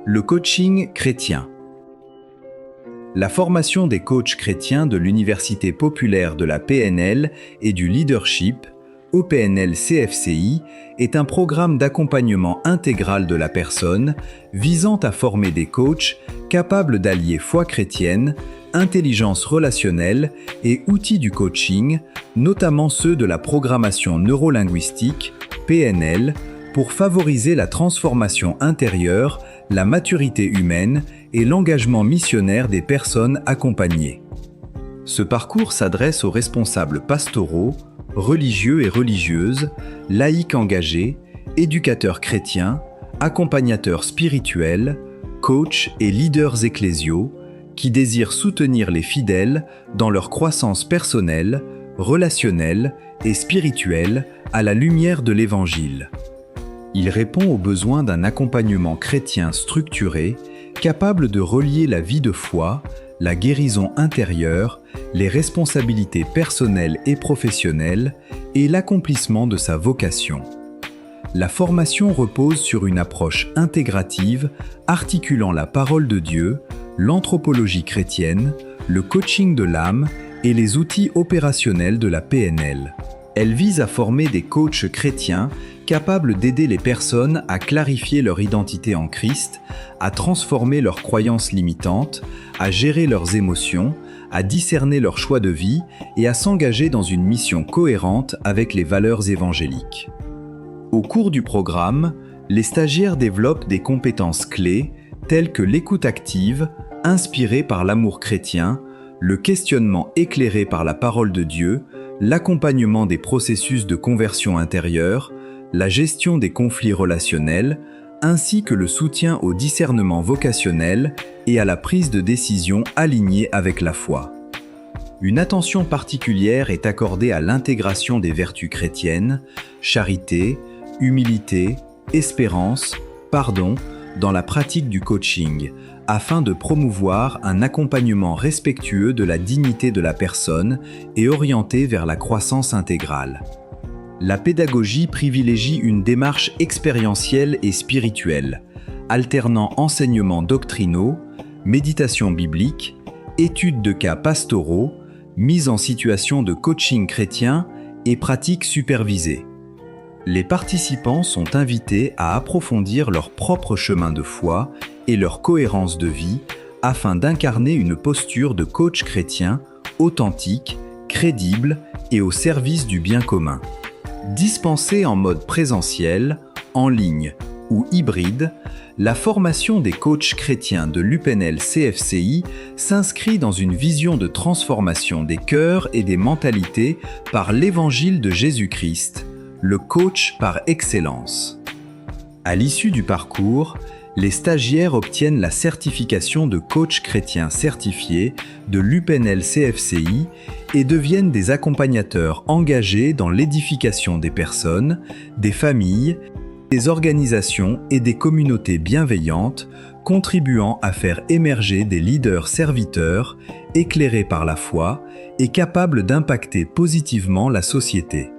Le coaching chrétien. La formation des coachs chrétiens de l'Université populaire de la PNL et du leadership, OPNL-CFCI, est un programme d'accompagnement intégral de la personne visant à former des coachs capables d'allier foi chrétienne, intelligence relationnelle et outils du coaching, notamment ceux de la programmation neurolinguistique, PNL, pour favoriser la transformation intérieure, la maturité humaine et l'engagement missionnaire des personnes accompagnées. Ce parcours s'adresse aux responsables pastoraux, religieux et religieuses, laïcs engagés, éducateurs chrétiens, accompagnateurs spirituels, coachs et leaders ecclésiaux qui désirent soutenir les fidèles dans leur croissance personnelle, relationnelle et spirituelle à la lumière de l'Évangile. Il répond aux besoins d'un accompagnement chrétien structuré, capable de relier la vie de foi, la guérison intérieure, les responsabilités personnelles et professionnelles et l'accomplissement de sa vocation. La formation repose sur une approche intégrative articulant la parole de Dieu, l'anthropologie chrétienne, le coaching de l'âme et les outils opérationnels de la PNL. Elle vise à former des coachs chrétiens capables d'aider les personnes à clarifier leur identité en Christ, à transformer leurs croyances limitantes, à gérer leurs émotions, à discerner leurs choix de vie et à s'engager dans une mission cohérente avec les valeurs évangéliques. Au cours du programme, les stagiaires développent des compétences clés telles que l'écoute active, inspirée par l'amour chrétien, le questionnement éclairé par la parole de Dieu, l'accompagnement des processus de conversion intérieure, la gestion des conflits relationnels, ainsi que le soutien au discernement vocationnel et à la prise de décision alignée avec la foi. Une attention particulière est accordée à l'intégration des vertus chrétiennes, charité, humilité, espérance, pardon, dans la pratique du coaching, afin de promouvoir un accompagnement respectueux de la dignité de la personne et orienté vers la croissance intégrale. La pédagogie privilégie une démarche expérientielle et spirituelle, alternant enseignements doctrinaux, méditation biblique, études de cas pastoraux, mise en situation de coaching chrétien et pratiques supervisées. Les participants sont invités à approfondir leur propre chemin de foi et leur cohérence de vie afin d'incarner une posture de coach chrétien authentique, crédible et au service du bien commun. Dispensée en mode présentiel, en ligne ou hybride, la formation des coachs chrétiens de l'UPNL-CFCI s'inscrit dans une vision de transformation des cœurs et des mentalités par l'Évangile de Jésus-Christ, le coach par excellence. À l'issue du parcours, les stagiaires obtiennent la certification de coach chrétien certifié de l'UPNL-CFCI et deviennent des accompagnateurs engagés dans l'édification des personnes, des familles, des organisations et des communautés bienveillantes, contribuant à faire émerger des leaders serviteurs, éclairés par la foi et capables d'impacter positivement la société.